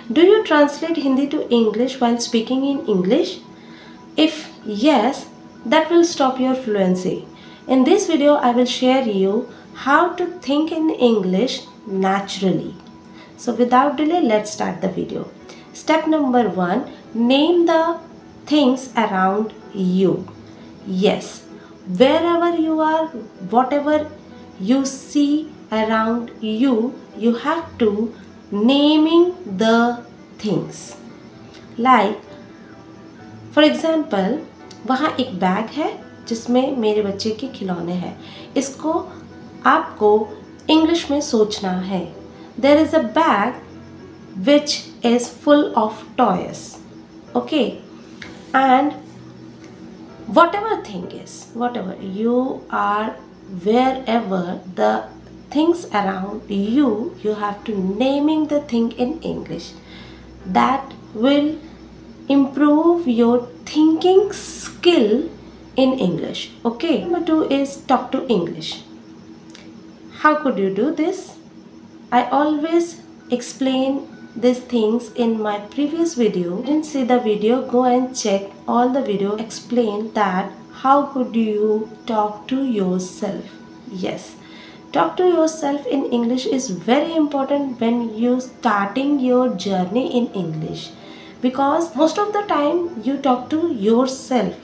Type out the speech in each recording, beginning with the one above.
Do you translate Hindi to English while speaking in English? If yes, that will stop your fluency. In this video, I will share you how to think in English naturally. So without delay, let's start the video. Step number 1, name the things around you. Yes, wherever you are, whatever you see around you, you have to naming the things. Like for example वहाँ एक bag है जिसमें मेरे बच्चे के खिलौने हैं. इसको आपको इंग्लिश में सोचना है. There is a bag which is full of toys. Okay, and whatever thing is, whatever you are, wherever the things around you, you have to naming the thing in English. That will improve your thinking skill in English. Okay, number 2 is talk to English. How could you do this? I always explain these things in my previous video. Didn't see the video, go and check all the video. Explain that how could you talk to yourself. Yes, talk to yourself in English is very important when you starting your journey in English, because most of the time you talk to yourself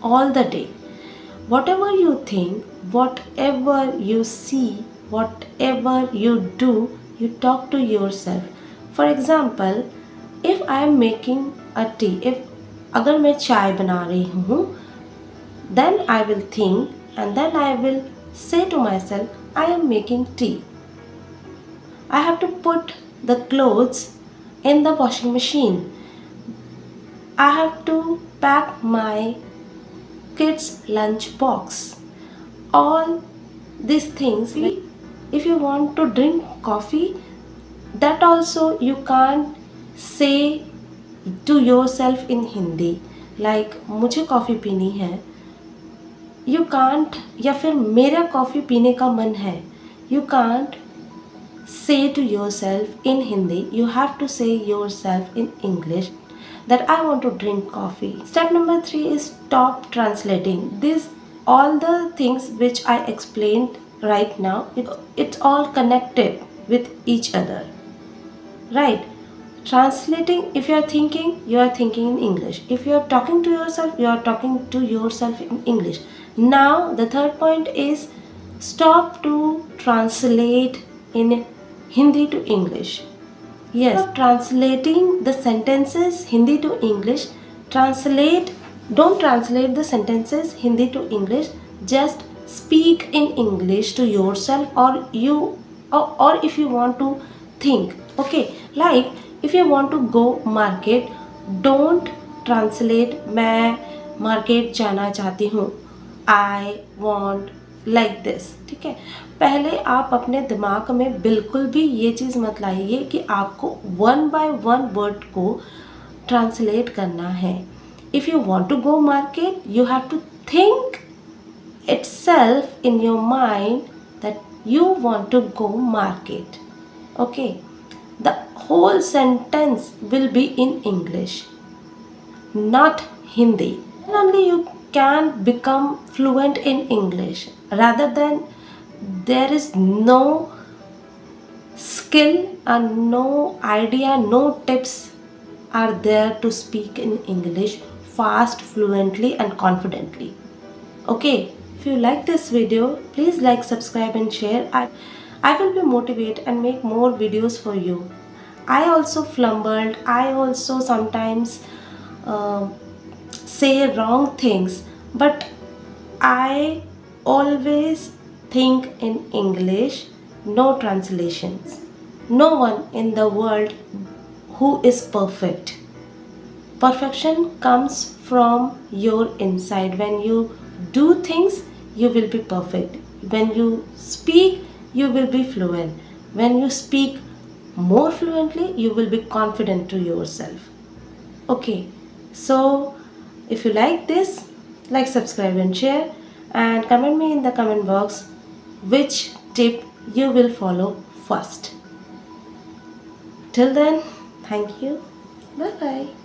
all the day. Whatever you think, whatever you see, whatever you do, you talk to yourself. For example, if I am making a tea, if अगर मैं चाय बना रही हूँ, then I will think and then I will say to myself, I am making tea. I have to put the clothes in the washing machine. I have to pack my kids' lunch box. All these things. If you want to drink coffee, that also you can't say to yourself in Hindi. Like मुझे coffee पीनी है, you can't. या फिर मेरा coffee पीने का मन है, you can't say to yourself in Hindi. You have to say yourself in English that I want to drink coffee. Step number 3 is stop translating. These all the things which I explained right now, it's all connected with each other, right? Translating, if you are thinking in English. If you are talking to yourself, you are talking to yourself in English. Now the third point is stop to translate in Hindi to English. Yes, translating the sentences Hindi to English. Don't translate the sentences Hindi to English. Just speak in English to yourself, or if you want to think. Okay, like if you want to go market, don't translate मैं market जाना चाहती हूँ, I want like this. ठीक है, पहले आप अपने दिमाग में बिल्कुल भी ये चीज़ मत लाइए कि आपको 1 by 1 वर्ड को ट्रांसलेट करना है. If you want to go market, you have to think itself in your mind that you want to go market. Okay, the whole sentence will be in English, not Hindi. And only you can become fluent in English. Rather than there is no skill and no idea, no tips are there to speak in English fast, fluently and confidently. Okay, if you like this video, please like, subscribe and share. I will be motivated and make more videos for you. I also flumbled. I also sometimes say wrong things, but I always think in English, no translations. No one in the world who is perfect. Perfection comes from your inside. When you do things, you will be perfect. When you speak, you will be fluent. When you speak more fluently, you will be confident to yourself. Okay, so if you like this, like, subscribe and share, and comment me in the comment box which tip you will follow first. Till then, Thank you. Bye bye.